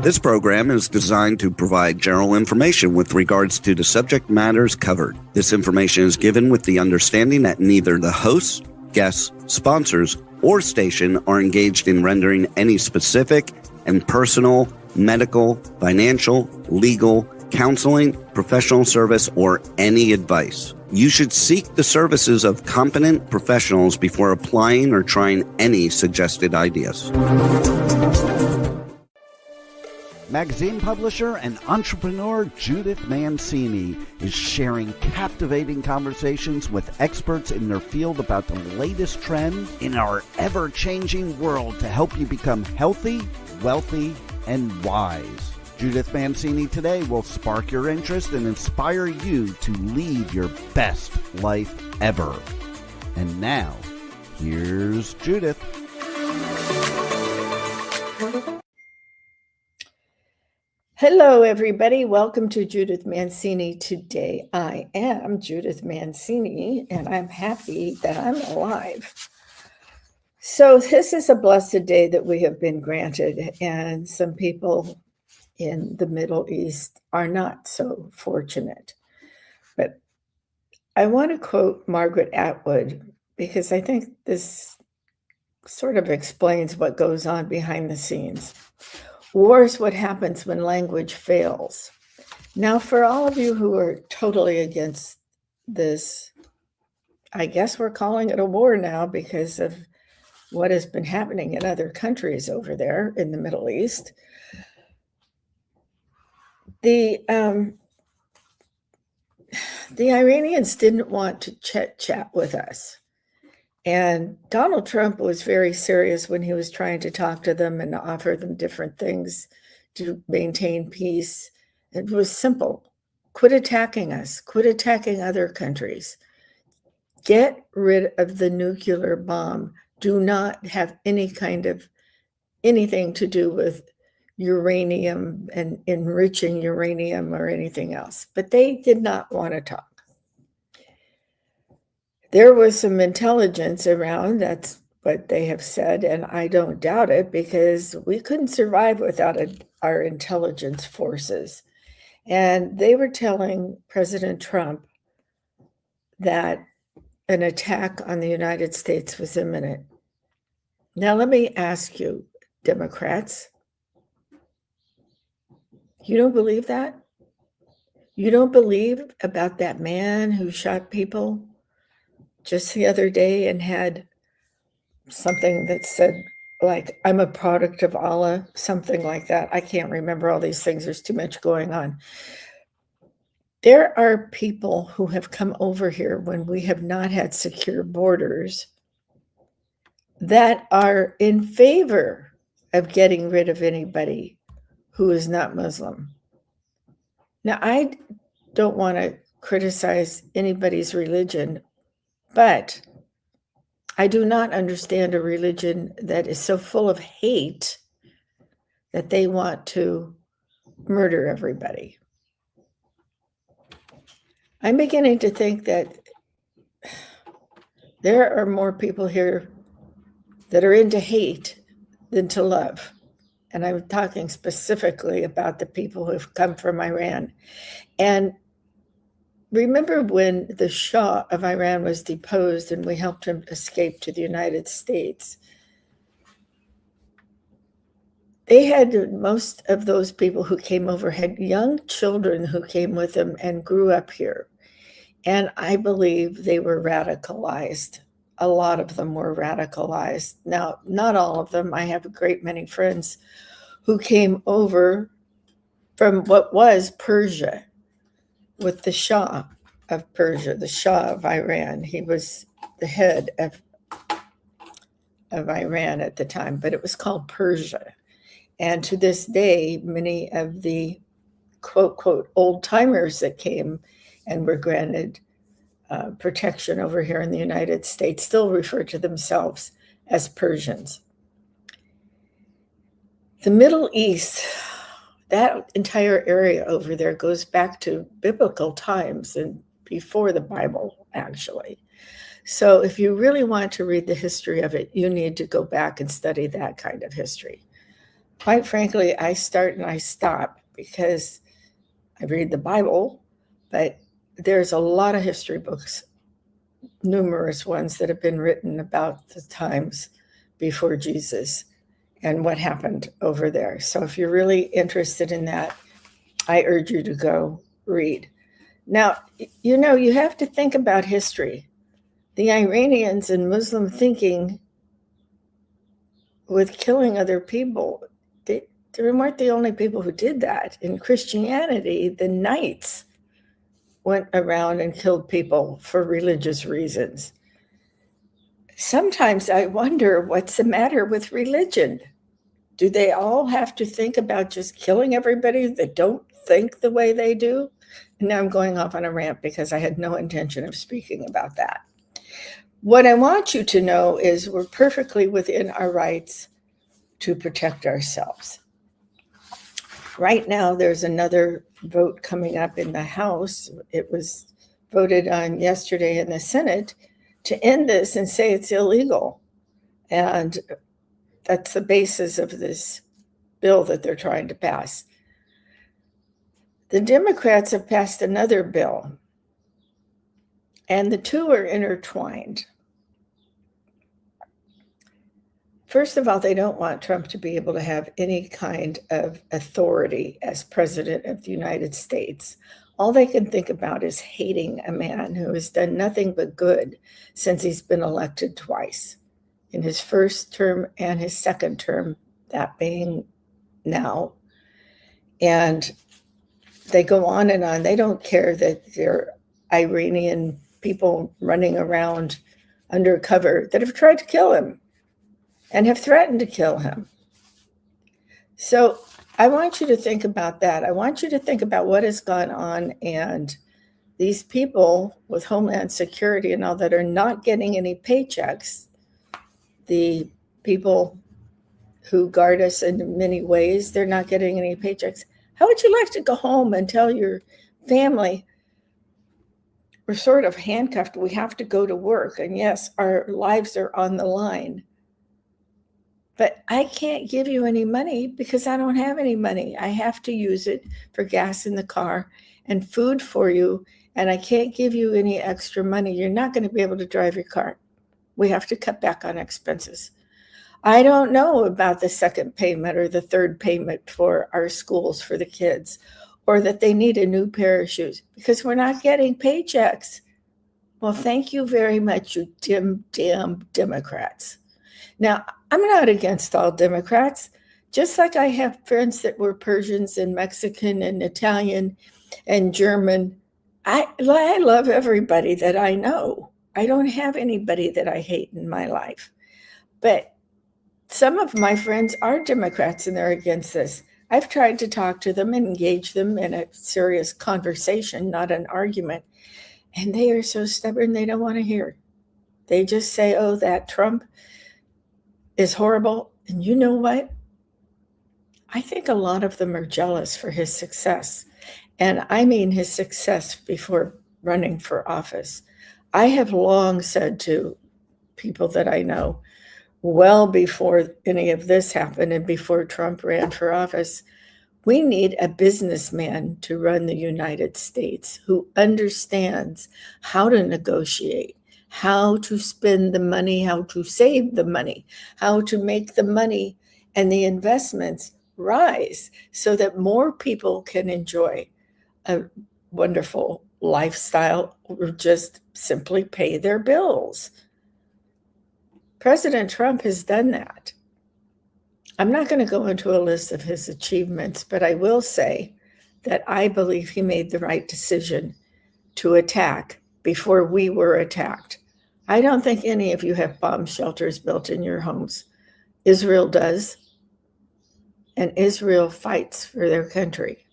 This program is designed to provide general information with regards to the subject matters covered. This information is given with the understanding that neither the hosts, guests, sponsors, or station are engaged in rendering any specific and personal, medical, financial, legal, counseling, professional service, or any advice. You should seek the services of competent professionals before applying or trying any suggested ideas. Magazine publisher and entrepreneur Judith Mancini is sharing captivating conversations with experts in their field about the latest trends in our ever-changing world to help you become healthy, wealthy, and wise. Judith Mancini today will spark your interest and inspire you to lead your best life ever. And now, here's Judith. Hello, everybody. Welcome to Judith Mancini Today. I am Judith Mancini, and I'm happy that I'm alive. So this is a blessed day that we have been granted, and some people in the Middle East are not so fortunate. But I want to quote Margaret Atwood, because I think this sort of explains what goes on behind the scenes. War is what happens when language fails. Now, for all of you who are totally against this, I guess we're calling it a war now because of what has been happening in other countries over there in the Middle East. The Iranians didn't want to chat with us. And Donald Trump was very serious when he was trying to talk to them and offer them different things to maintain peace. It was simple. Quit attacking us. Quit attacking other countries. Get rid of the nuclear bomb. Do not have any kind of anything to do with uranium and enriching uranium or anything else. But they did not want to talk. There was some intelligence around, that's what they have said, and I don't doubt it, because we couldn't survive without our intelligence forces. And they were telling President Trump that an attack on the United States was imminent. Now, let me ask you, Democrats, you don't believe that? You don't believe about that man who shot people just the other day and had something that said, like, I'm a product of Allah, something like that. I can't remember all these things. There's too much going on. There are people who have come over here when we have not had secure borders that are in favor of getting rid of anybody who is not Muslim. Now, I don't want to criticize anybody's religion, but I do not understand a religion that is so full of hate that they want to murder everybody. I'm beginning to think that there are more people here that are into hate than to love. And I'm talking specifically about the people who have come from Iran. And remember when the Shah of Iran was deposed and we helped him escape to the United States? They had, most of those people who came over had young children who came with them and grew up here. And I believe they were radicalized. A lot of them were radicalized. Now, not all of them. I have a great many friends who came over from what was Persia, with the Shah of Persia, the Shah of Iran. He was the head of Iran at the time, but it was called Persia. And to this day, many of the quote, quote, old timers that came and were granted protection over here in the United States still refer to themselves as Persians. The Middle East, that entire area over there goes back to biblical times and before the Bible, actually. So if you really want to read the history of it, you need to go back and study that kind of history. quite frankly, I start and I stop because I read the Bible, but there's a lot of history books, numerous ones that have been written about the times before Jesus and what happened over there. So if you're really interested in that, I urge you to go read. Now, you have to think about history. The Iranians and Muslim thinking with killing other people, they weren't the only people who did that. In Christianity, the knights went around and killed people for religious reasons. Sometimes I wonder what's the matter with religion. Do they all have to think about just killing everybody that don't think the way they do? And now I'm going off on a rant because I had no intention of speaking about that. What I want you to know is we're perfectly within our rights to protect ourselves. Right now, there's another vote coming up in the House. It was voted on yesterday in the Senate to end this and say it's illegal. And that's the basis of this bill that they're trying to pass. The Democrats have passed another bill, and the two are intertwined. First of all, they don't want Trump to be able to have any kind of authority as president of the United States. All they can think about is hating a man who has done nothing but good since he's been elected twice, in his first term and his second term, that being now. And they go on and on. They don't care that they're Iranian people running around undercover that have tried to kill him and have threatened to kill him. So I want you to think about that. I want you to think about what has gone on, and these people with Homeland Security and all that are not getting any paychecks. The people who guard us in many ways, they're not getting any paychecks. How would you like to go home and tell your family, we're sort of handcuffed, we have to go to work, and yes, our lives are on the line, but I can't give you any money because I don't have any money. I have to use it for gas in the car and food for you, and I can't give you any extra money. You're not going to be able to drive your car. We have to cut back on expenses. I don't know about the second payment or the third payment for our schools for the kids, or that they need a new pair of shoes because we're not getting paychecks. Well, thank you very much, you damn Democrats. Now, I'm not against all Democrats, just like I have friends that were Persians and Mexican and Italian and German. I love everybody that I know. I don't have anybody that I hate in my life. But some of my friends are Democrats and they're against this. I've tried to talk to them and engage them in a serious conversation, not an argument. And they are so stubborn, they don't want to hear. They just say, oh, that Trump is horrible. And you know what? I think a lot of them are jealous for his success. And I mean his success before running for office. I have long said to people that I know, well before any of this happened and before Trump ran for office, we need a businessman to run the United States who understands how to negotiate, how to spend the money, how to save the money, how to make the money and the investments rise so that more people can enjoy a wonderful lifestyle or just simply pay their bills. President Trump has done that. I'm not going to go into a list of his achievements, but I will say that I believe he made the right decision to attack before we were attacked. I don't think any of you have bomb shelters built in your homes. Israel does, and Israel fights for their country.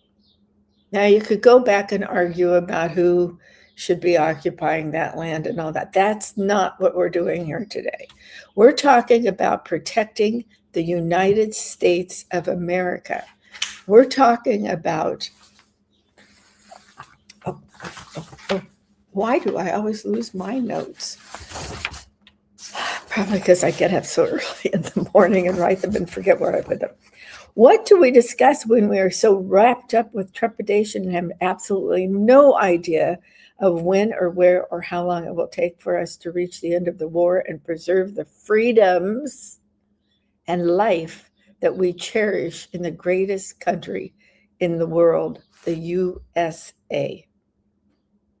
Now, you could go back and argue about who should be occupying that land and all that. That's not what we're doing here today. We're talking about protecting the United States of America. We're talking about, why do I always lose my notes? Probably because I get up so early in the morning and write them and forget where I put them. What do we discuss when we are so wrapped up with trepidation and have absolutely no idea of when or where or how long it will take for us to reach the end of the war and preserve the freedoms and life that we cherish in the greatest country in the world, the USA?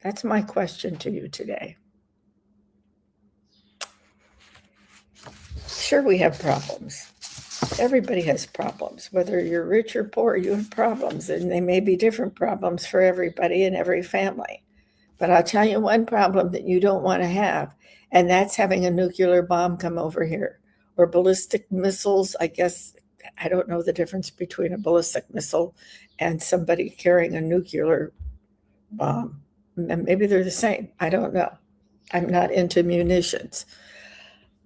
That's my question to you today. Sure, we have problems. Everybody has problems. Whether you're rich or poor, you have problems, and they may be different problems for everybody and every family. But I'll tell you one problem that you don't want to have, and that's having a nuclear bomb come over here, or ballistic missiles. I guess I don't know the difference between a ballistic missile and somebody carrying a nuclear bomb. Maybe they're the same. I don't know. I'm not into munitions.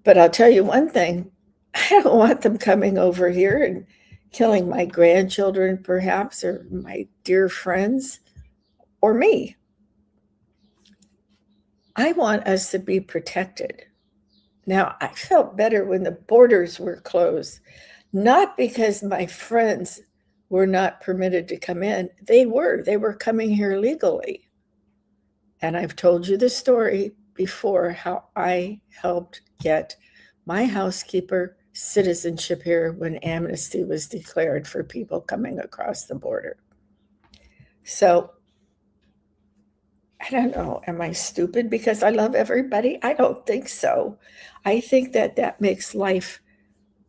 But I'll tell you one thing, I don't want them coming over here and killing my grandchildren, perhaps, or my dear friends, or me. I want us to be protected. Now, I felt better when the borders were closed, not because my friends were not permitted to come in. They were coming here legally. And I've told you the story before how I helped get my housekeeper citizenship here when amnesty was declared for people coming across the border. So I don't know, am I stupid because I love everybody? I don't think so. I think that that makes life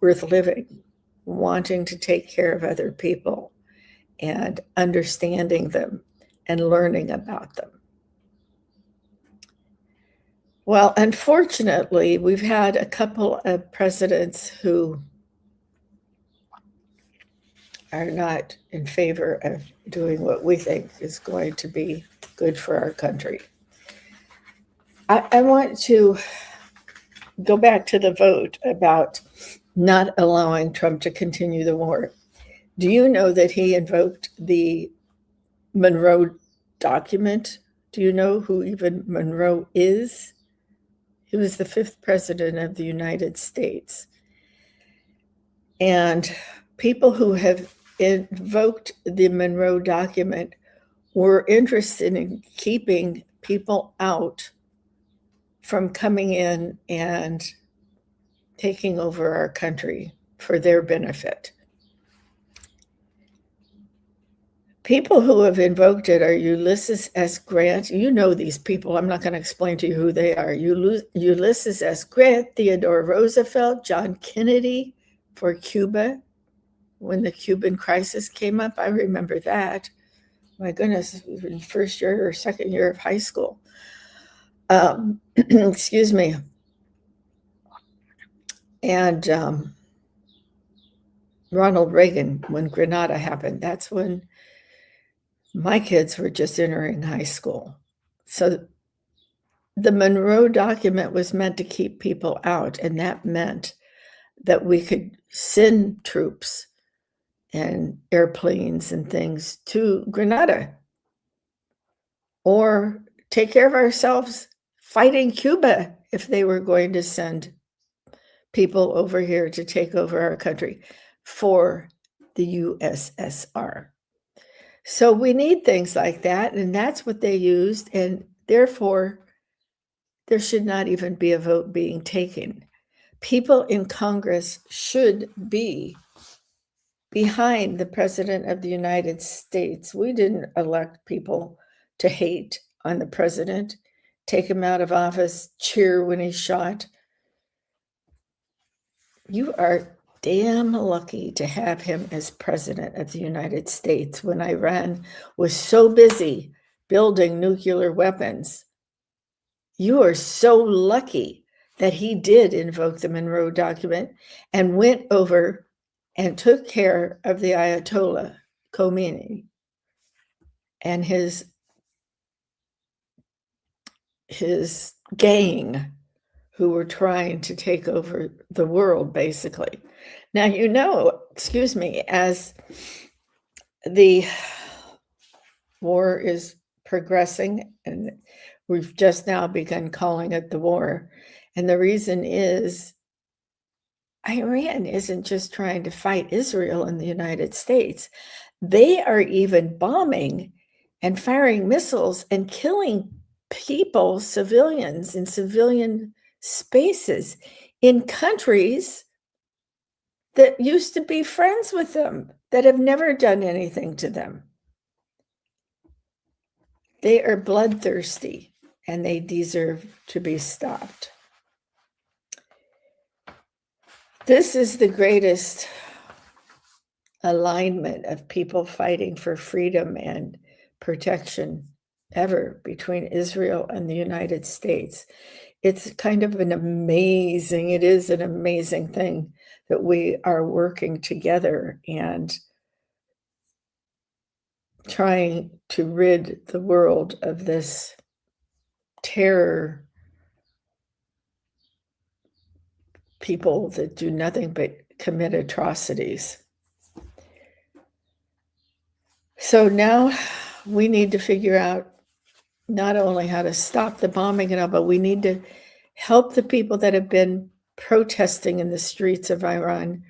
worth living, wanting to take care of other people and understanding them and learning about them. Well, unfortunately, we've had a couple of presidents who are not in favor of doing what we think is going to be good for our country. I want to go back to the vote about not allowing Trump to continue the war. Do you know that he invoked the Monroe document? Do you know who even Monroe is? He was the 5th president of the United States. And people who have invoked the Monroe document were interested in keeping people out from coming in and taking over our country for their benefit. People who have invoked it are Ulysses S. Grant. You know these people. I'm not going to explain to you who they are. Ulysses S. Grant, Theodore Roosevelt, John Kennedy for Cuba. When the Cuban crisis came up, I remember that. My goodness, in first year or second year of high school. Excuse me. And Ronald Reagan, when Grenada happened, that's when my kids were just entering high school. So the Monroe document was meant to keep people out, and that meant that we could send troops and airplanes and things to Grenada or take care of ourselves fighting Cuba if they were going to send people over here to take over our country for the USSR. So we need things like that, and that's what they used, and therefore there should not even be a vote being taken. People in Congress should be behind the President of the United States. We didn't elect people to hate on the president, take him out of office, cheer when he's shot. You are damn lucky to have him as president of the United States when Iran was so busy building nuclear weapons. You are so lucky that he did invoke the Monroe document and went over and took care of the Ayatollah Khomeini and his gang who were trying to take over the world, basically. Now, you know, excuse me, as the war is progressing, and we've just now begun calling it the war, And the reason is Iran isn't just trying to fight Israel and the United States. They are even bombing and firing missiles and killing people, civilians, in civilian spaces in countries that used to be friends with them, that have never done anything to them. They are bloodthirsty and they deserve to be stopped. This is the greatest alignment of people fighting for freedom and protection ever between Israel and the United States. It's kind of it is an amazing thing that we are working together and trying to rid the world of this terror, people that do nothing but commit atrocities. So now we need to figure out not only how to stop the bombing and all, but we need to help the people that have been protesting in the streets of Iran.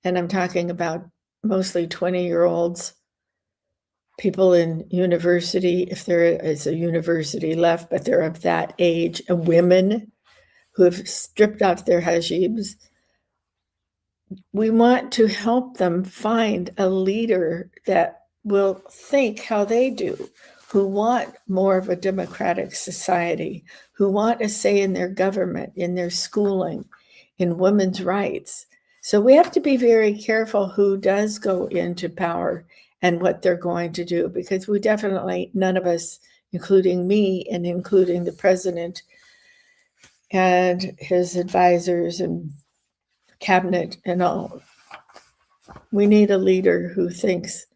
And I'm talking about mostly 20-year-olds, people in university, if there is a university left, but they're of that age, and women who have stripped off their hijabs. We want to help them find a leader that will think how they do, who want more of a democratic society, who want a say in their government, in their schooling, in women's rights. So we have to be very careful who does go into power and what they're going to do, because we definitely, none of us, including me and including the president and his advisors and cabinet and all, we need a leader who thinks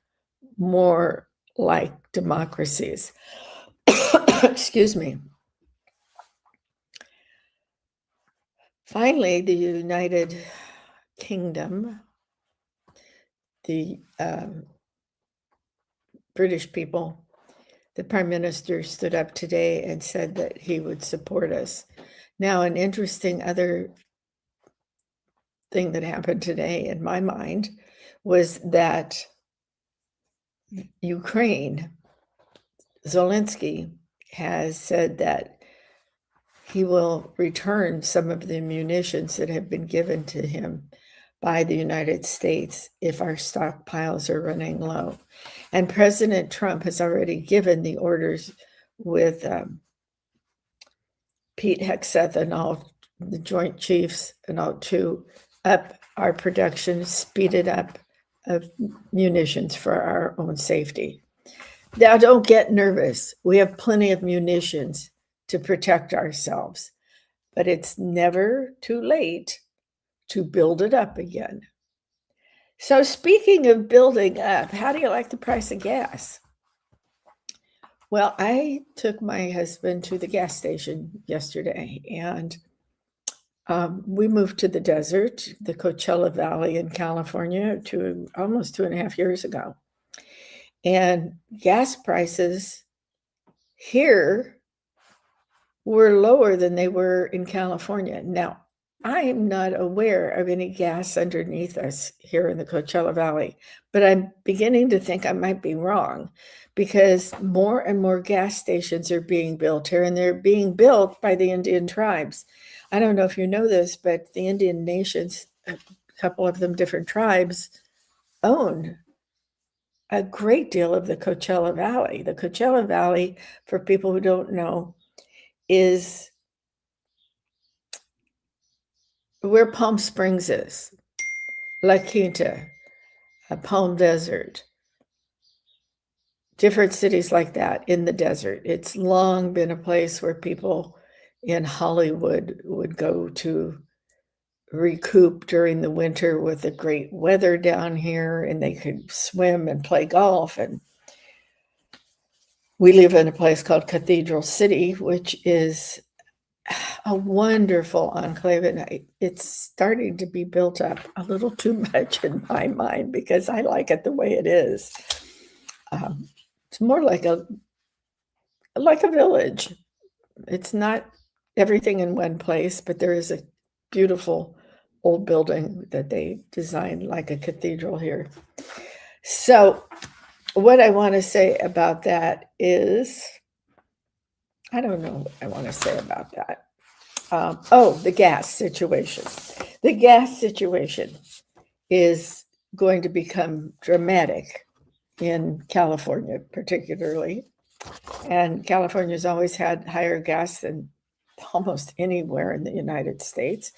more like democracies. Excuse me. Finally, the United Kingdom, the British people, the Prime Minister stood up today and said that he would support us. Now, an interesting other thing that happened today in my mind was that Ukraine, Zelensky, has said that he will return some of the munitions that have been given to him by the United States if our stockpiles are running low. And President Trump has already given the orders with Pete Hegseth and all the Joint Chiefs and all to up our production, speed it up of munitions for our own safety. Now, don't get nervous. We have plenty of munitions to protect ourselves, but it's never too late to build it up again. So speaking of building up, how do you like the price of gas? Well, I took my husband to the gas station yesterday, and we moved to the desert, the Coachella Valley in California, almost 2.5 years ago. And gas prices here were lower than they were in California. Now, I am not aware of any gas underneath us here in the Coachella Valley, but I'm beginning to think I might be wrong, because more and more gas stations are being built here, and they're being built by the Indian tribes. I don't know if you know this, but the Indian nations, a couple of them different tribes, own a great deal of the Coachella Valley. The Coachella Valley, for people who don't know, is where Palm Springs is, La Quinta, Palm Desert, different cities like that in the desert. It's long been a place where people in Hollywood would go to recoup during the winter with the great weather down here, and they could swim and play golf. And we live in a place called Cathedral City, which is a wonderful enclave, and it's starting to be built up a little too much in my mind, because I like it the way it is. It's more like a village. It's not everything in one place, but there is a beautiful old building that they designed like a cathedral here. So what I want to say about that is, I don't know what I want to say about that. The gas situation. The gas situation is going to become dramatic in California, particularly. And California's always had higher gas than almost anywhere in the United States.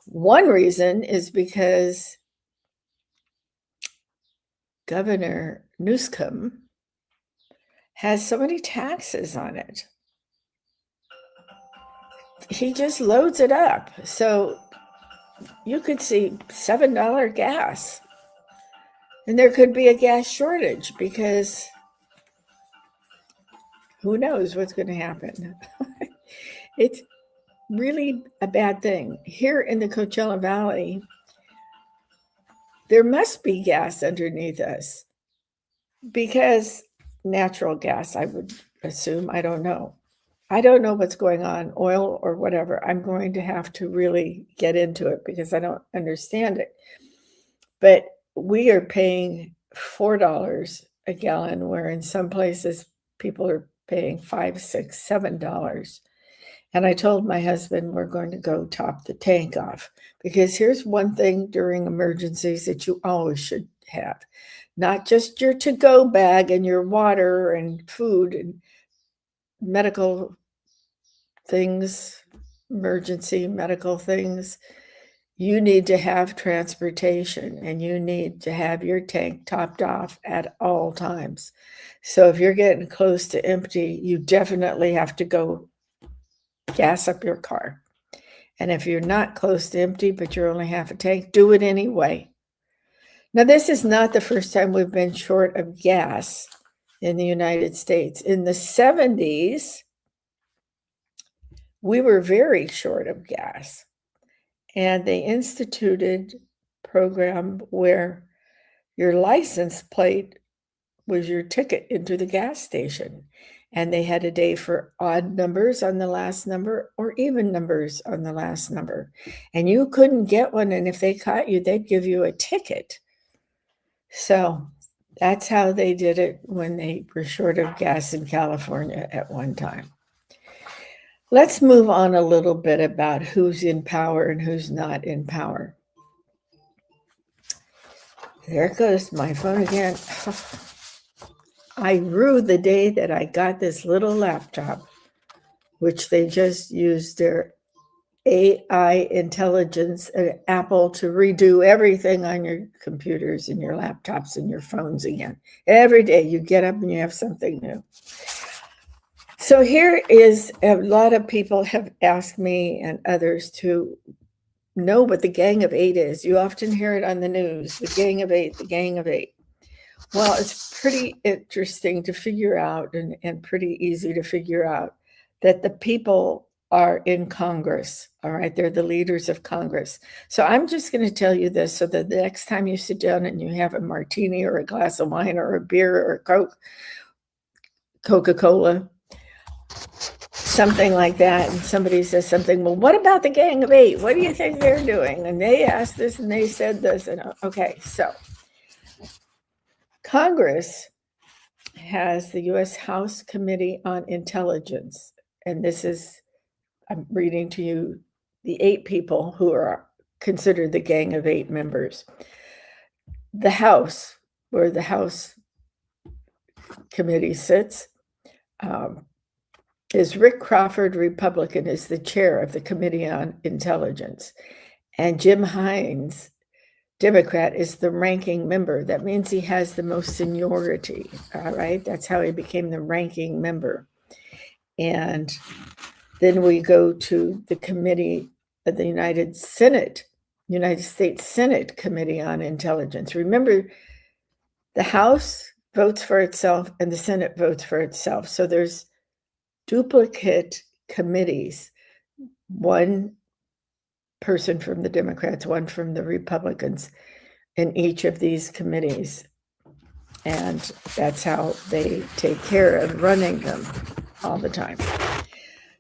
One reason is because Governor Newsom has so many taxes on it. He just loads it up. So you could see $7 gas. And there could be a gas shortage because who knows what's going to happen. It's really a bad thing. Here in the Coachella Valley, there must be gas underneath us because natural gas, I would assume. I don't know. I don't know what's going on, oil or whatever. I'm going to have to really get into it because I don't understand it. But we are paying $4 a gallon, where in some places people are paying $5, $6, $7. And I told my husband we're going to go top the tank off, because here's one thing during emergencies that you always should have. Not just your to-go bag and your water and food and medical things, emergency medical things. You need to have transportation, and you need to have your tank topped off at all times. So if you're getting close to empty, you definitely have to go gas up your car. And if you're not close to empty, but you're only half a tank, do it anyway. Now, this is not the first time we've been short of gas in the United States. In the 70s, we were very short of gas. And they instituted a program where your license plate was your ticket into the gas station. And they had a day for odd numbers on the last number or even numbers on the last number. And you couldn't get one. And if they caught you, they'd give you a ticket. So that's how they did it when they were short of gas in California at one time. Let's move on a little bit about who's in power and who's not in power. There goes my phone again. I rue the day that I got this little laptop, which they just used their AI intelligence at Apple to redo everything on your computers and your laptops and your phones again. Every day you get up and you have something new. So here is, a lot of people have asked me and others to know what the Gang of Eight is. You often hear it on the news, the Gang of Eight, the Gang of Eight. Well, it's pretty interesting to figure out and pretty easy to figure out that the people are in Congress, all right? They're the leaders of Congress. So I'm just going to tell you this so that the next time you sit down and you have a martini or a glass of wine or a beer or a Coke, Coca-Cola, something like that, and somebody says something, well, what about the Gang of Eight? What do you think they're doing? And they asked this and they said this. And okay, so Congress has the U.S. House Committee on Intelligence. And this is, I'm reading to you the 8 people who are considered the Gang of 8 members. The House, where the House Committee sits, is Rick Crawford, Republican, is the chair of the Committee on Intelligence. And Jim Hines, Democrat, is the ranking member. That means he has the most seniority, all right? That's how he became the ranking member. And then we go to the committee of the United States Senate Committee on Intelligence. Remember, the House votes for itself and the Senate votes for itself. So there's duplicate committees, one person from the Democrats, one from the Republicans in each of these committees. And that's how they take care of running them all the time.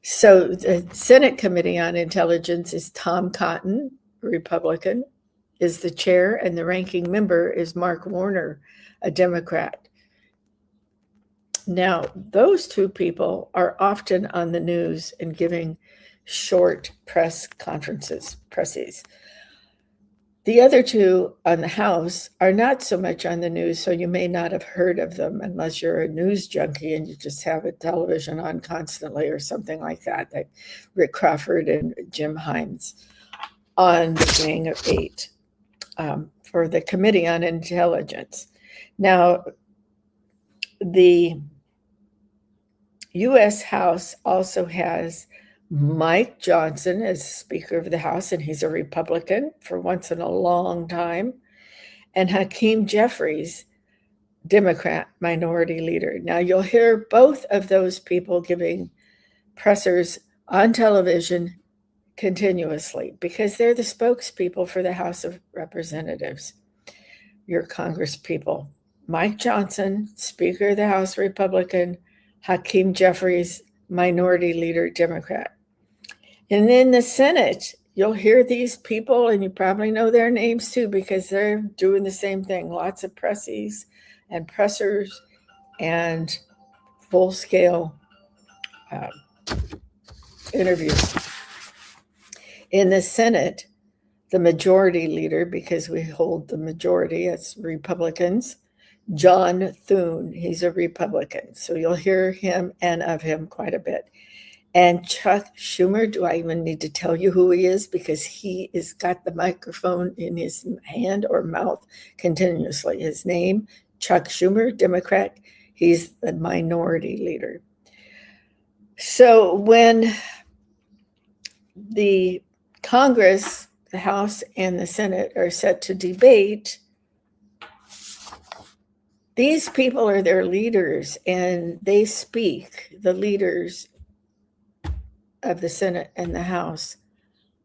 So the Senate Committee on Intelligence is Tom Cotton, Republican, is the chair, and the ranking member is Mark Warner, a Democrat. Now, those two people are often on the news and giving short press conferences, presses. The other two on the House are not so much on the news, so you may not have heard of them unless you're a news junkie and you just have a television on constantly or something like that, like Rick Crawford and Jim Himes on the Gang of Eight for the Committee on Intelligence. Now, the U.S. House also has Mike Johnson as Speaker of the House, and he's a Republican for once in a long time, and Hakeem Jeffries, Democrat Minority Leader. Now, you'll hear both of those people giving pressers on television continuously because they're the spokespeople for the House of Representatives, your Congress people. Mike Johnson, Speaker of the House, Republican, Hakeem Jeffries, Minority Leader, Democrat. And in the Senate, you'll hear these people, and you probably know their names too, because they're doing the same thing. Lots of pressies and pressers and full-scale interviews. In the Senate, the majority leader, because we hold the majority, it's Republicans, John Thune, he's a Republican. So you'll hear him and of him quite a bit. And Chuck Schumer, do I even need to tell you who he is? Because he has got the microphone in his hand or mouth continuously. His name, Chuck Schumer, Democrat. He's the minority leader. So when the Congress, the House, and the Senate are set to debate, these people are their leaders, and they speak, the leaders of the Senate and the House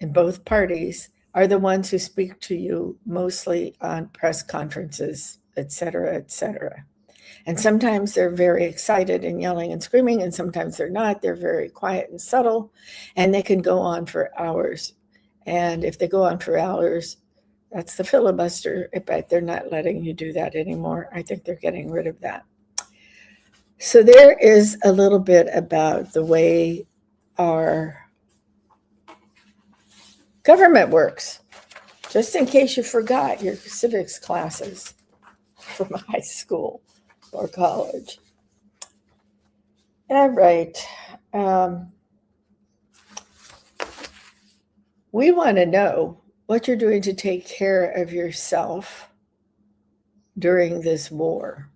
in both parties are the ones who speak to you mostly on press conferences, et cetera, et cetera. And sometimes they're very excited and yelling and screaming, and sometimes they're not. They're very quiet and subtle, and they can go on for hours. And if they go on for hours, that's the filibuster, but they're not letting you do that anymore. I think they're getting rid of that. So there is a little bit about the way our government works, just in case you forgot your civics classes from high school or college. All right. We want to know what you're doing to take care of yourself during this war.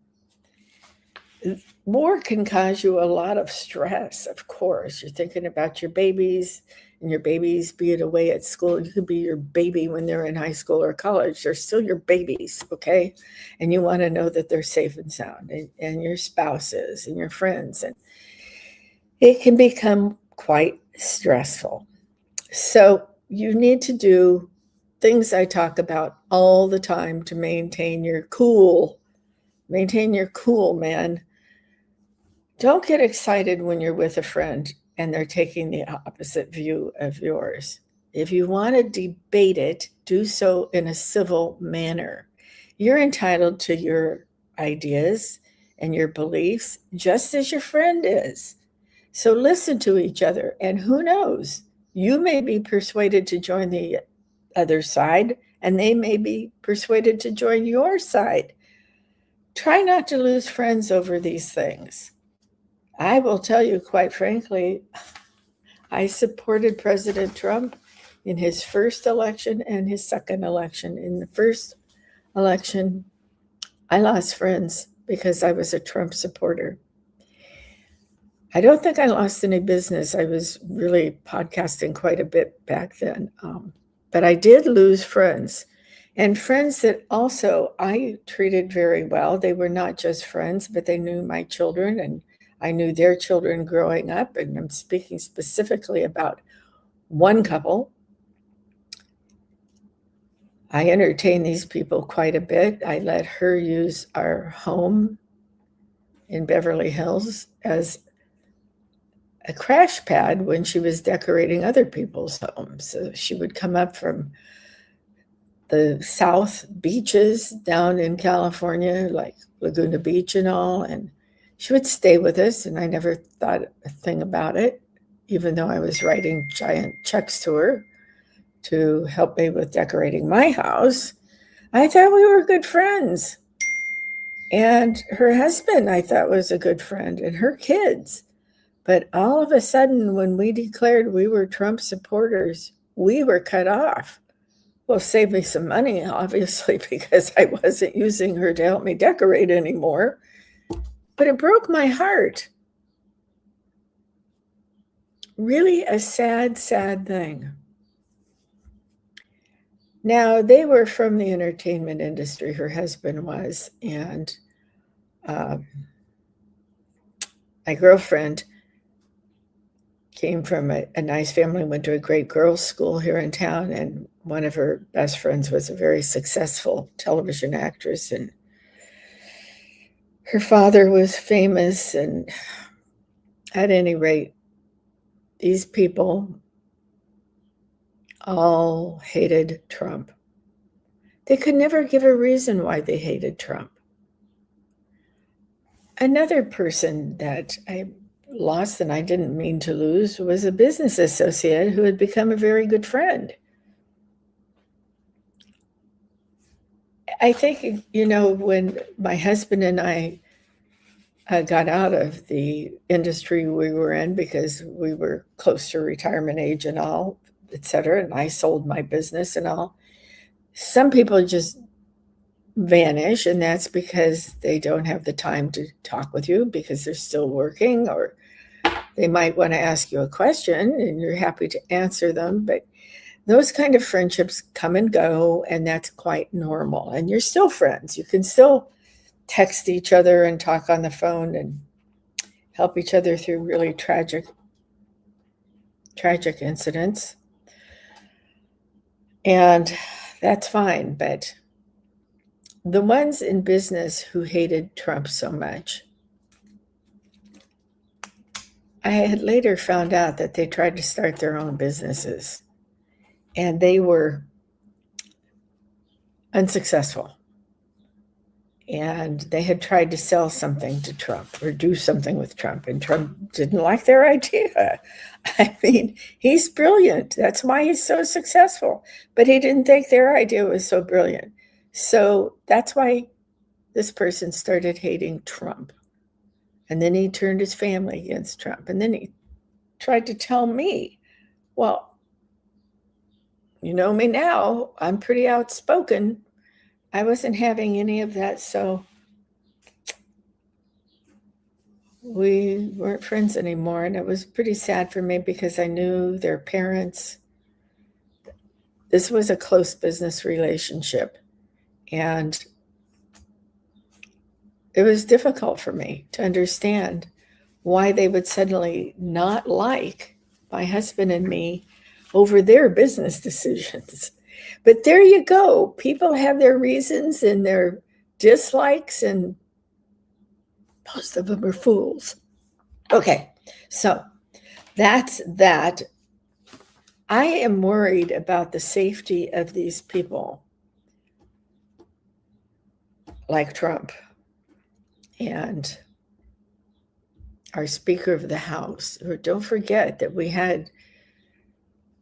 War can cause you a lot of stress, of course. You're thinking about your babies, and your babies, be it away at school. You could be your baby when they're in high school or college. They're still your babies, okay? And you want to know that they're safe and sound, and your spouses and your friends. And it can become quite stressful. So you need to do things I talk about all the time to maintain your cool. Maintain your cool, man. Don't get excited when you're with a friend and they're taking the opposite view of yours. If you want to debate it, do so in a civil manner. You're entitled to your ideas and your beliefs just as your friend is. So listen to each other, and who knows, you may be persuaded to join the other side, and they may be persuaded to join your side. Try not to lose friends over these things. I will tell you, quite frankly, I supported President Trump in his first election and his second election. In the first election, I lost friends because I was a Trump supporter. I don't think I lost any business. I was really podcasting quite a bit back then. But I did lose friends, and friends that also I treated very well. They were not just friends, but they knew my children, and I knew their children growing up. And I'm speaking specifically about one couple. I entertained these people quite a bit. I let her use our home in Beverly Hills as a crash pad when she was decorating other people's homes. So she would come up from the South beaches down in California, like Laguna Beach and all, and she would stay with us, and I never thought a thing about it, even though I was writing giant checks to her to help me with decorating my house. I thought we were good friends. And her husband, I thought, was a good friend, and her kids. But all of a sudden, when we declared we were Trump supporters, we were cut off. Well, saved me some money, obviously, because I wasn't using her to help me decorate anymore. But it broke my heart. Really a sad, sad thing. Now, they were from the entertainment industry, her husband was, and my girlfriend came from a nice family, went to a great girls' school here in town, and one of her best friends was a very successful television actress, and her father was famous. And at any rate, these people all hated Trump. They could never give a reason why they hated Trump. Another person that I lost, and I didn't mean to lose, was a business associate who had become a very good friend. I think, when my husband and I got out of the industry we were in because we were close to retirement age and all, et cetera, and I sold my business and all, some people just vanish, and that's because they don't have the time to talk with you because they're still working, or they might want to ask you a question and you're happy to answer them. But those kind of friendships come and go, and that's quite normal. And you're still friends. You can still text each other and talk on the phone and help each other through really tragic incidents. And that's fine. But the ones in business who hated Trump so much, I had later found out that they tried to start their own businesses, and they were unsuccessful. And they had tried to sell something to Trump or do something with Trump, and Trump didn't like their idea. I mean, he's brilliant. That's why he's so successful. But he didn't think their idea was so brilliant. So that's why this person started hating Trump. And then he turned his family against Trump. And then he tried to tell me, well, you know me now, I'm pretty outspoken. I wasn't having any of that, so we weren't friends anymore. And it was pretty sad for me because I knew their parents. This was a close business relationship, and it was difficult for me to understand why they would suddenly not like my husband and me over their business decisions. But there you go. People have their reasons and their dislikes, and most of them are fools. Okay, so that's that. I am worried about the safety of these people like Trump and our Speaker of the House. Or don't forget that we had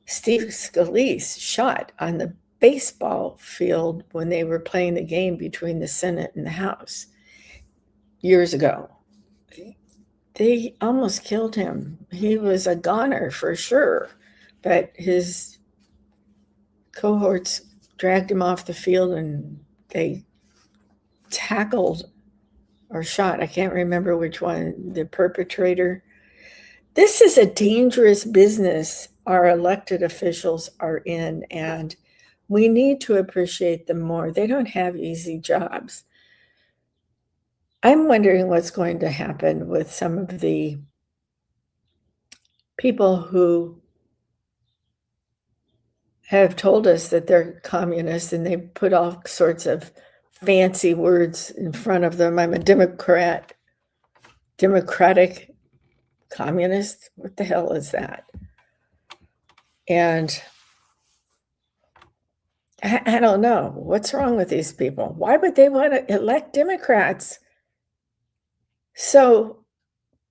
Steve Scalise shot on the baseball field when they were playing the game between the Senate and the House years ago. They almost killed him. He was a goner for sure, but his cohorts dragged him off the field and they tackled or shot, I can't remember which one, the perpetrator. This is a dangerous business our elected officials are in, and we need to appreciate them more. They don't have easy jobs. I'm wondering what's going to happen with some of the people who have told us that they're communists, and they put all sorts of fancy words in front of them. I'm a democratic Communist? What the hell is that? And I don't know. What's wrong with these people? Why would they want to elect Democrats? So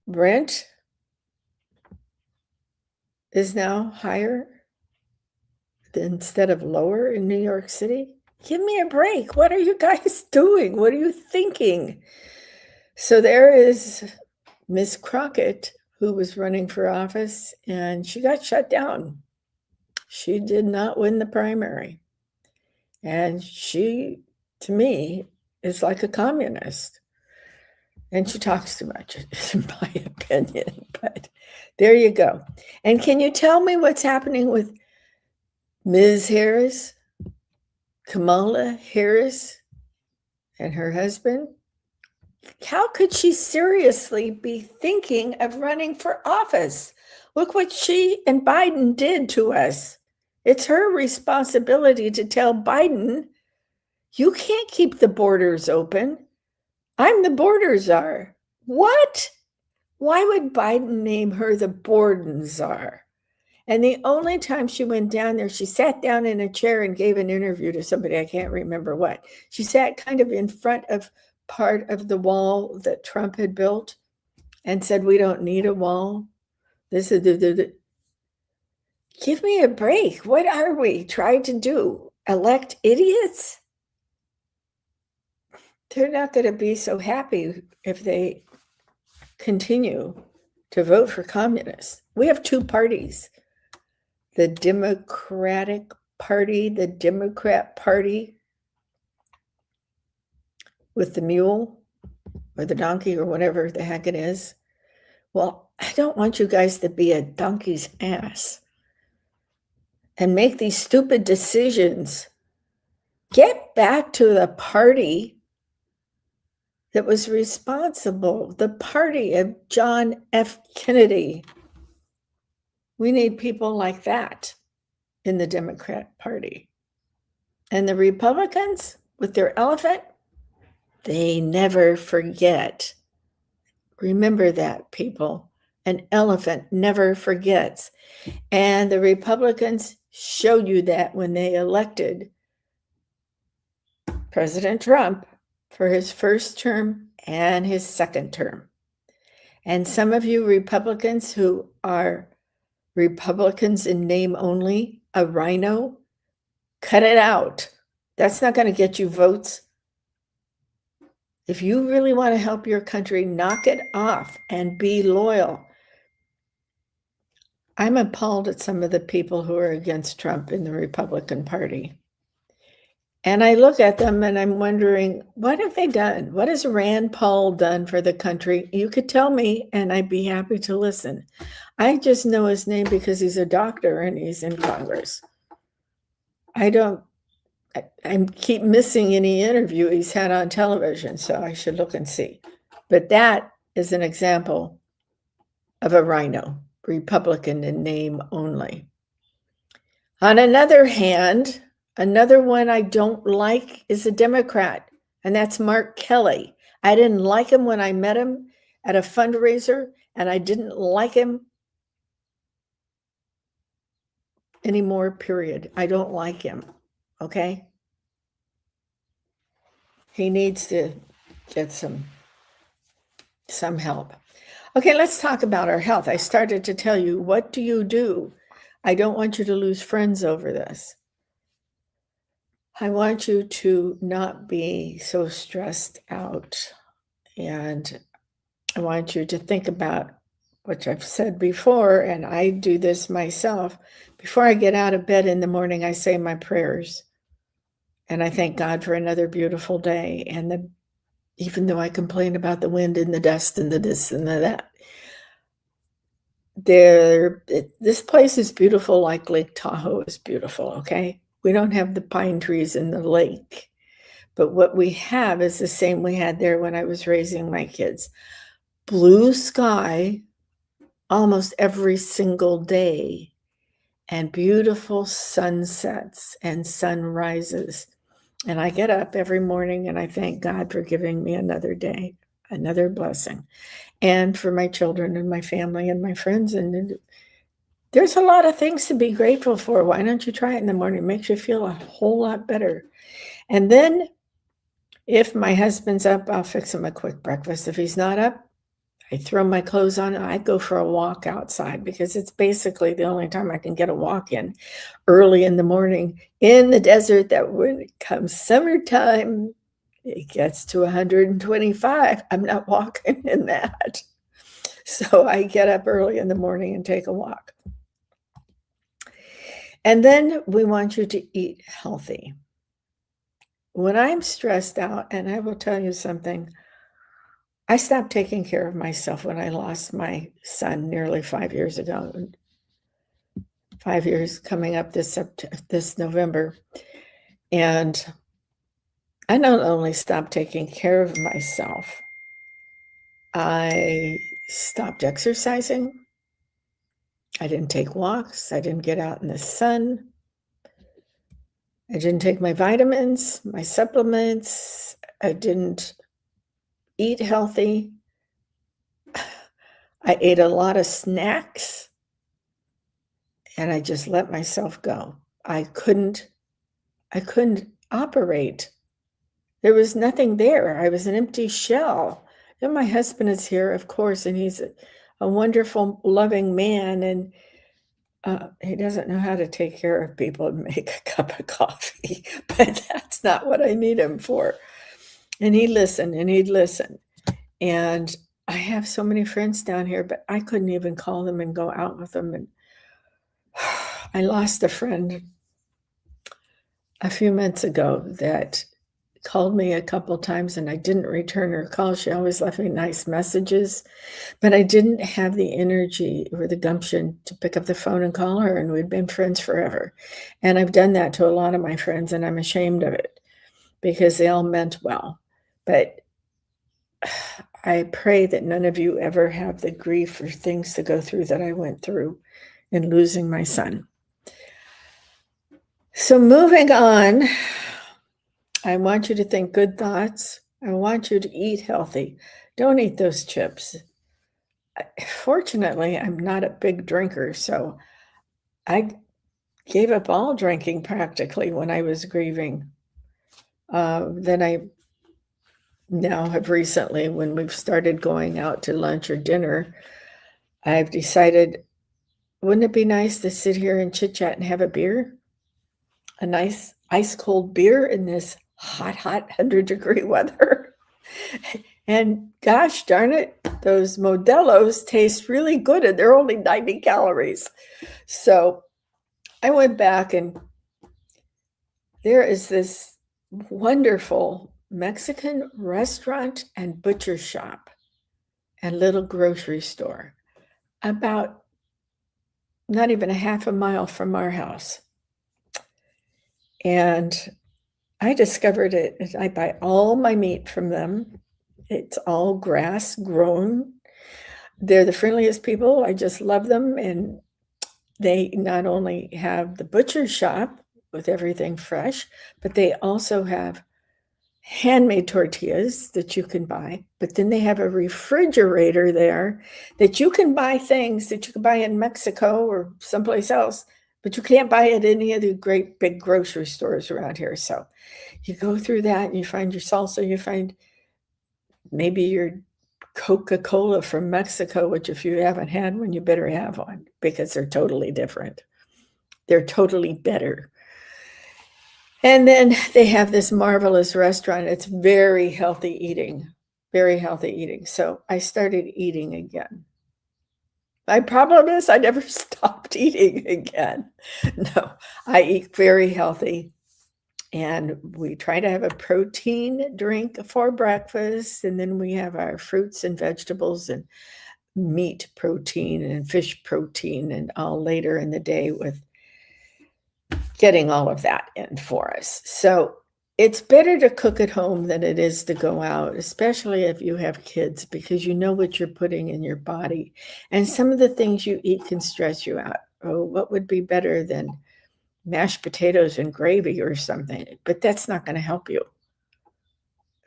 rent is now higher instead of lower in New York City? Give me a break. What are you guys doing? What are you thinking? So there is Miss Crockett, who was running for office, and she got shut down. She did not win the primary. And she, to me, is like a communist. And she talks too much, in my opinion. But there you go. And can you tell me what's happening with Ms. Harris, Kamala Harris, and her husband? How could she seriously be thinking of running for office? Look what she and Biden did to us. It's her responsibility to tell Biden, you can't keep the borders open. I'm the border czar. What? Why would Biden name her the border czar? And the only time she went down there, she sat down in a chair and gave an interview to somebody, I can't remember what. She sat kind of in front of part of the wall that Trump had built and said, we don't need a wall. This is Give me a break. What are we trying to do? Elect idiots? They're not going to be so happy if they continue to vote for communists. We have two parties. The Democratic Party, the Democrat Party with the mule or the donkey or whatever the heck it is. Well, I don't want you guys to be a donkey's ass and make these stupid decisions. Get back to the party that was responsible, the party of John F. Kennedy. We need people like that in the Democrat Party. And the Republicans with their elephant, they never forget. Remember that, people. An elephant never forgets. And the Republicans showed you that when they elected President Trump for his first term and his second term. And some of you Republicans who are Republicans in name only, a rhino, cut it out. That's not going to get you votes. If you really want to help your country, knock it off and be loyal. I'm appalled at some of the people who are against Trump in the Republican Party. And I look at them and I'm wondering, what have they done? What has Rand Paul done for the country? You could tell me and I'd be happy to listen. I just know his name because he's a doctor and he's in Congress. I keep missing any interview he's had on television, so I should look and see. But that is an example of a rhino, Republican in name only. On another hand, another one I don't like is a Democrat, and that's Mark Kelly. I didn't like him when I met him at a fundraiser, and I didn't like him anymore, period. I don't like him, okay? He needs to get some help. Okay, let's talk about our health. I started to tell you, what do you do? I don't want you to lose friends over this. I want you to not be so stressed out. And I want you to think about what I've said before, and I do this myself. Before I get out of bed in the morning, I say my prayers. And I thank God for another beautiful day. And even though I complain about the wind and the dust and the this and the that, this place is beautiful like Lake Tahoe is beautiful, okay? We don't have the pine trees in the lake. But what we have is the same we had there when I was raising my kids. Blue sky almost every single day, and beautiful sunsets and sunrises. And I get up every morning and I thank God for giving me another day. another blessing. And for my children and my family and my friends. And there's a lot of things to be grateful for. Why don't you try it in the morning? It makes you feel a whole lot better. And then if my husband's up, I'll fix him a quick breakfast. If he's not up, I throw my clothes on and I go for a walk outside, because it's basically the only time I can get a walk in early in the morning in the desert. That when it comes summertime, it gets to 125. I'm not walking in that. So I get up early in the morning and take a walk. And then we want you to eat healthy. When I'm stressed out, and I will tell you something, I stopped taking care of myself when I lost my son nearly 5 years ago. 5 years coming up this November. And I not only stopped taking care of myself, I stopped exercising. I didn't take walks. I didn't get out in the sun. I didn't take my vitamins, my supplements. I didn't eat healthy. I ate a lot of snacks, and I just let myself go. I couldn't operate. There was nothing there. I was an empty shell. And my husband is here, of course, and he's a wonderful, loving man, and he doesn't know how to take care of people and make a cup of coffee, but that's not what I need him for. And he'd listen, and he'd listen. And I have so many friends down here, but I couldn't even call them and go out with them. And I lost a friend a few months ago that called me a couple times, and I didn't return her call. She always left me nice messages, but I didn't have the energy or the gumption to pick up the phone and call her, and we'd been friends forever. And I've done that to a lot of my friends, and I'm ashamed of it because they all meant well. But I pray that none of you ever have the grief or things to go through that I went through in losing my son. So moving on, I want you to think good thoughts. I want you to eat healthy. Don't eat those chips. Fortunately, I'm not a big drinker, so I gave up all drinking practically when I was grieving. Then I now have recently, when we've started going out to lunch or dinner, I've decided, wouldn't it be nice to sit here and chit chat and have a beer? A nice ice cold beer in this hot 100-degree weather. And gosh darn it, those Modelo's taste really good, and they're only 90 calories. So I went back, and there is this wonderful Mexican restaurant and butcher shop and little grocery store about not even a half a mile from our house. And I discovered it. I buy all my meat from them. It's all grass grown. They're the friendliest people. I just love them. And they not only have the butcher shop with everything fresh, but they also have handmade tortillas that you can buy. But then they have a refrigerator there that you can buy things that you can buy in Mexico or someplace else, but you can't buy at any of the great big grocery stores around here. So you go through that and you find your salsa, you find maybe your Coca-Cola from Mexico, which if you haven't had one, you better have one, because they're totally different. They're totally better. And then they have this marvelous restaurant. It's very healthy eating, very healthy eating. So I started eating again. My problem is I never stopped eating again. No, I eat very healthy. And we try to have a protein drink for breakfast. And then we have our fruits and vegetables and meat protein and fish protein, and all later in the day with getting all of that in for us. So it's better to cook at home than it is to go out, especially if you have kids, because you know what you're putting in your body. And some of the things you eat can stress you out. Oh, what would be better than mashed potatoes and gravy or something? But that's not going to help you.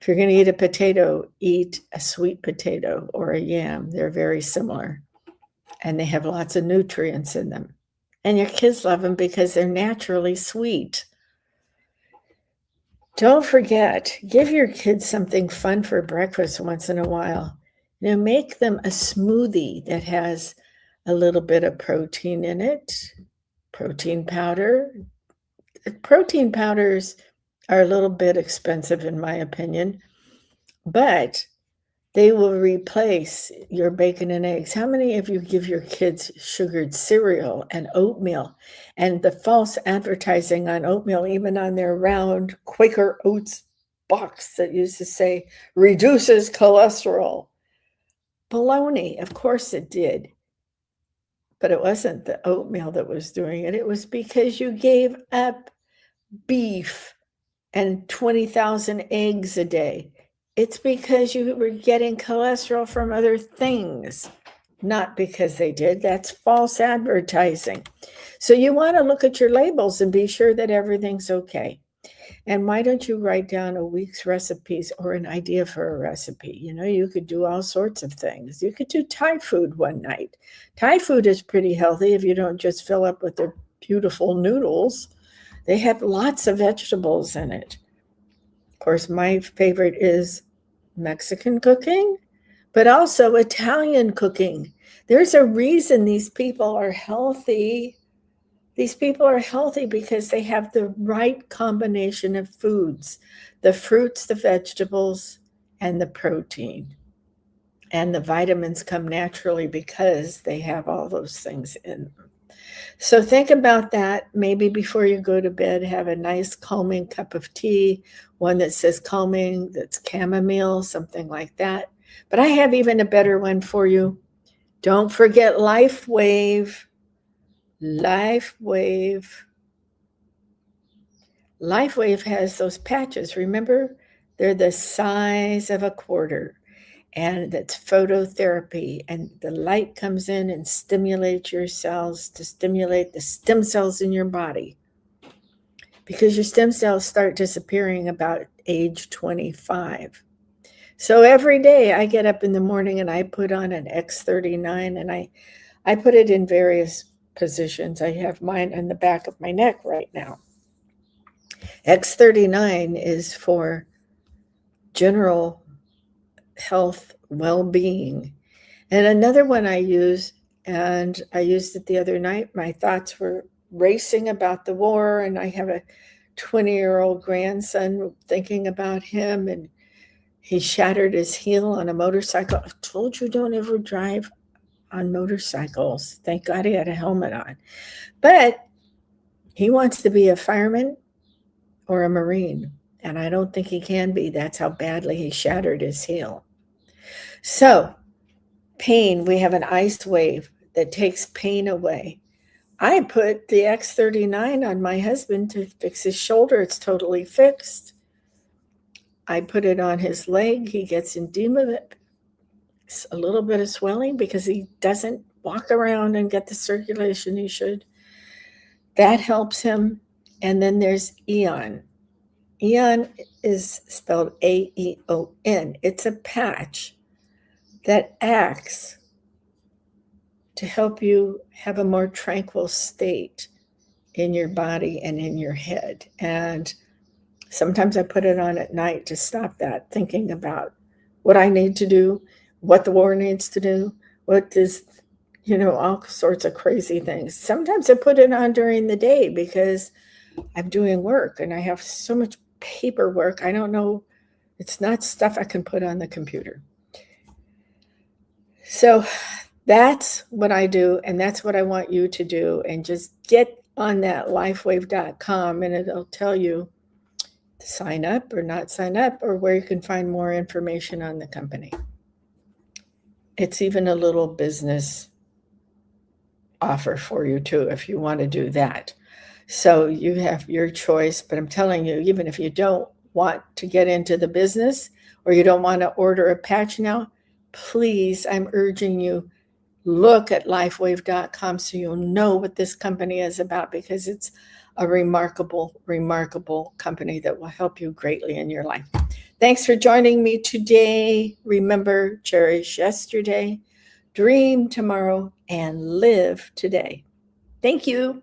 If you're going to eat a potato, eat a sweet potato or a yam. They're very similar, and they have lots of nutrients in them. And your kids love them because they're naturally sweet. Don't forget, give your kids something fun for breakfast once in a while. Make them a smoothie that has a little bit of protein in it, protein powder. Protein powders are a little bit expensive in my opinion, but they will replace your bacon and eggs. How many of you give your kids sugared cereal and oatmeal and the false advertising on oatmeal, even on their round Quaker Oats box that used to say reduces cholesterol? Baloney, of course it did. But it wasn't the oatmeal that was doing it. It was because you gave up beef and 20,000 eggs a day. It's because you were getting cholesterol from other things, not because they did. That's false advertising. So you want to look at your labels and be sure that everything's okay. And why don't you write down a week's recipes or an idea for a recipe? You could do all sorts of things. You could do Thai food one night. Thai food is pretty healthy if you don't just fill up with their beautiful noodles. They have lots of vegetables in it. Of course, my favorite is Mexican cooking, but also Italian cooking. There's a reason these people are healthy. These people are healthy because they have the right combination of foods, the fruits, the vegetables, and the protein. And the vitamins come naturally because they have all those things in them. So think about that. Maybe before you go to bed, have a nice calming cup of tea, one that says calming, that's chamomile, something like that. But I have even a better one for you. Don't forget LifeWave. LifeWave. LifeWave has those patches. Remember, they're the size of a quarter. And that's phototherapy, and the light comes in and stimulates your cells to stimulate the stem cells in your body, because your stem cells start disappearing about age 25. So every day I get up in the morning and I put on an X39, and I put it in various positions. I have mine on the back of my neck right now. X39 is for general health, well-being. And another one I use, and I used it the other night, my thoughts were racing about the war, and I have a 20-year-old grandson, thinking about him, and he shattered his heel on a motorcycle. I told you, don't ever drive on motorcycles. Thank God he had a helmet on. But he wants to be a fireman or a Marine, and I don't think he can be. That's how badly he shattered his heel. So, pain, we have an ice wave that takes pain away. I put the X39 on my husband to fix his shoulder. It's totally fixed. I put it on his leg. He gets edema, a little bit of swelling because he doesn't walk around and get the circulation he should. That helps him. And then there's Eon. Eon is spelled AEON. It's a patch that acts to help you have a more tranquil state in your body and in your head. And sometimes I put it on at night to stop that, thinking about what I need to do, what the war needs to do, what is, all sorts of crazy things. Sometimes I put it on during the day because I'm doing work and I have so much paperwork. I don't know. It's not stuff I can put on the computer. So that's what I do, and that's what I want you to do. And just get on that lifewave.com, and it'll tell you to sign up or not sign up, or where you can find more information on the company. It's even a little business offer for you too, if you want to do that. So you have your choice, but I'm telling you, even if you don't want to get into the business, or you don't want to order a patch now, please, I'm urging you, look at lifewave.com so you'll know what this company is about, because it's a remarkable, remarkable company that will help you greatly in your life. Thanks for joining me today. Remember, cherish yesterday, dream tomorrow, and live today. Thank you.